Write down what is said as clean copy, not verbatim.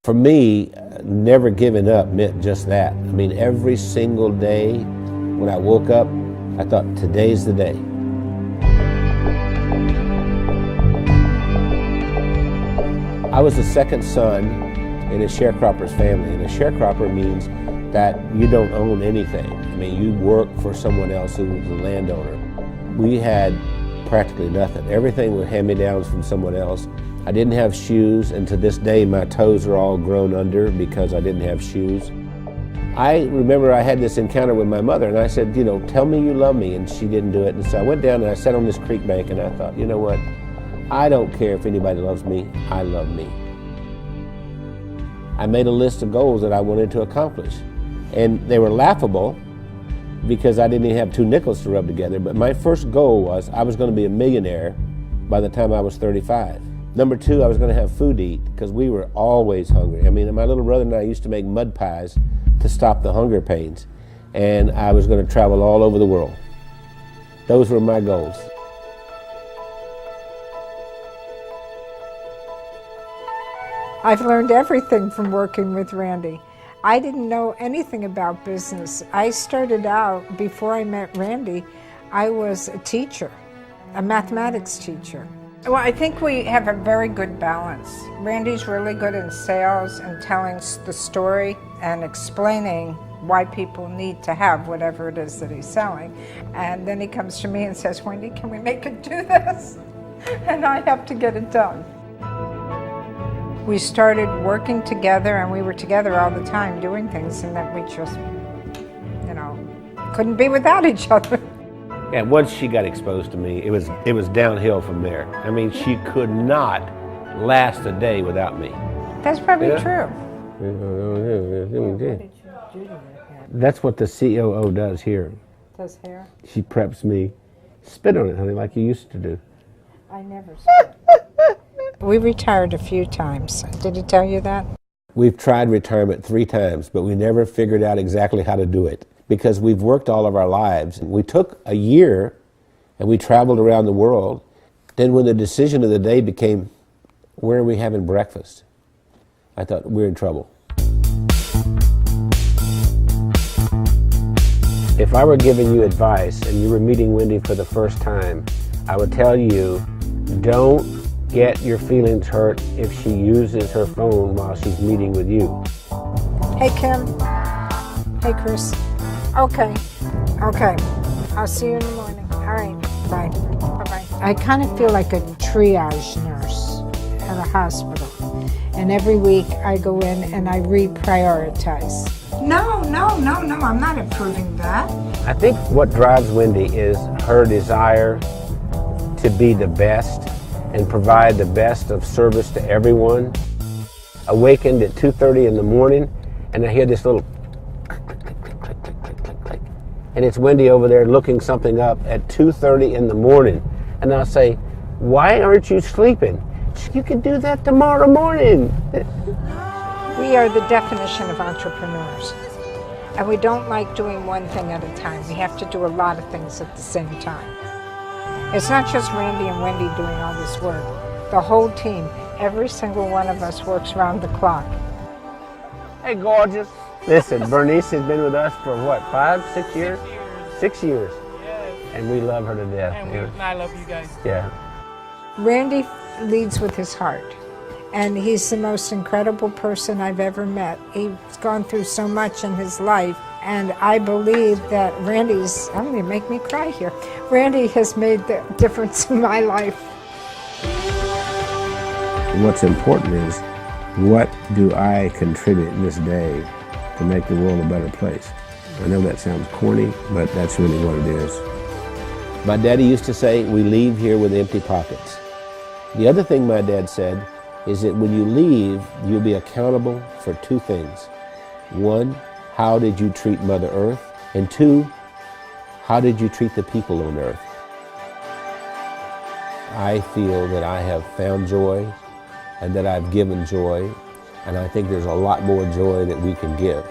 For me, never giving up meant just that. I mean, every single day when I woke up, I thought, today's the day. I was the second son in a sharecropper's family, and a sharecropper means that you don't own anything. I mean, you work for someone else who was the landowner. We had practically nothing. Everything was hand-me-downs from someone else. I didn't have shoes, and to this day my toes are all grown under because I didn't have shoes. I remember I had this encounter with my mother, and I said, you know, tell me you love me, and she didn't do it. And so I went down and I sat on this creek bank, and I thought, you know what? I don't care if anybody loves me, I love me. I made a list of goals that I wanted to accomplish, and they were laughable because I didn't even have 2 nickels to rub together, but my first goal was I was going to be a millionaire by the time I was 35. Number 2, I was going to have food to eat because we were always hungry. I mean, my little brother and I used to make mud pies to stop the hunger pains, and I was going to travel all over the world. Those were my goals. I've learned everything from working with Randy. I didn't know anything about business. I started out, before I met Randy, I was a teacher, a mathematics teacher. Well, I think we have a very good balance. Randy's really good in sales and telling the story and explaining why people need to have whatever it is that he's selling. And then he comes to me and says, Wendy, can we make it do this? And I have to get it done. We started working together, and we were together all the time doing things, and then we just, you know, couldn't be without each other. And once she got exposed to me, it was downhill from there. I mean, she could not last a day without me. That's probably true. That's what the COO does here. Does hair? She preps me. Spit on it, honey, like you used to do. I never spit. We retired a few times. Did he tell you that? We've tried retirement 3 times, but we never figured out exactly how to do it because we've worked all of our lives. We took a year and we traveled around the world. Then when the decision of the day became, where are we having breakfast? I thought, we're in trouble. If I were giving you advice and you were meeting Wendy for the first time, I would tell you, don't get your feelings hurt if she uses her phone while she's meeting with you. Hey, Kim. Hey, Chris. Okay. I'll see you in the morning. All right. Bye. Bye-bye. I kind of feel like a triage nurse at a hospital. And every week I go in and I reprioritize. No, I'm not approving that. I think what drives Wendy is her desire to be the best and provide the best of service to everyone. Awakened at 2:30 in the morning, and I hear this little click, click, click, click, click, click, click, click, click. And it's Wendy over there looking something up at 2:30 in the morning. And I'll say, why aren't you sleeping? You can do that tomorrow morning. We are the definition of entrepreneurs. And we don't like doing one thing at a time. We have to do a lot of things at the same time. It's not just Randy and Wendy doing all this work. The whole team, every single one of us works round the clock. Hey, gorgeous. Listen, Bernice has been with us for what, 5, 6 years? 6 years. Yes. And we love her to death. And I love you guys. Yeah. Randy leads with his heart. And he's the most incredible person I've ever met. He's gone through so much in his life. And I believe that I'm going to make me cry here. Randy has made the difference in my life. What's important is, what do I contribute in this day to make the world a better place? I know that sounds corny, but that's really what it is. My daddy used to say, we leave here with empty pockets. The other thing my dad said is that when you leave, you'll be accountable for 2 things. 1, how did you treat Mother Earth? And 2, how did you treat the people on Earth? I feel that I have found joy and that I've given joy, and I think there's a lot more joy that we can give.